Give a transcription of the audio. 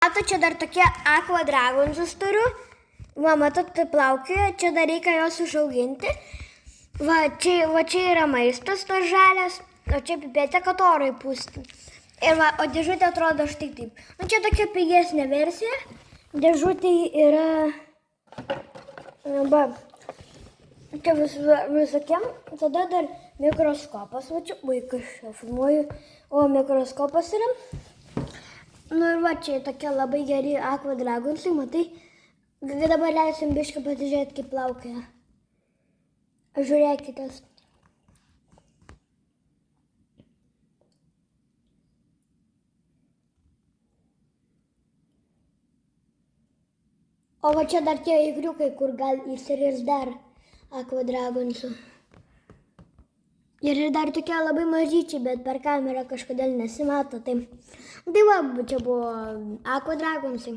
Matot, čia dar tokie aqua dragonsus turiu. Va, matot, plaukioja, čia dar reikia juos užauginti. Va, čia yra maistas, tos žalės, o čia pipėtė, kad orai pūsti. Ir va, o dėžutė atrodo štai taip. Nu, čia tokia pigesnė versija. Dėžutė yra... Va, čia visokiem. Tada dar mikroskopas. Va, čia vaikas čia filmuoju. O mikroskopas yra. Nu ir va, čia tokie labai geri aqua dragonsai, matai. Dabar leisim biškį pasižiūrėti, kaip plaukioja. Žiūrėkitės. O va čia dar tie ikriukai, kur gal įsiris dar aqua dragonsų. Ir dar tokie labai mažyčiai, bet per kamerą kažkodėl nesimato. Tai va, čia buvo aqua dragonsai.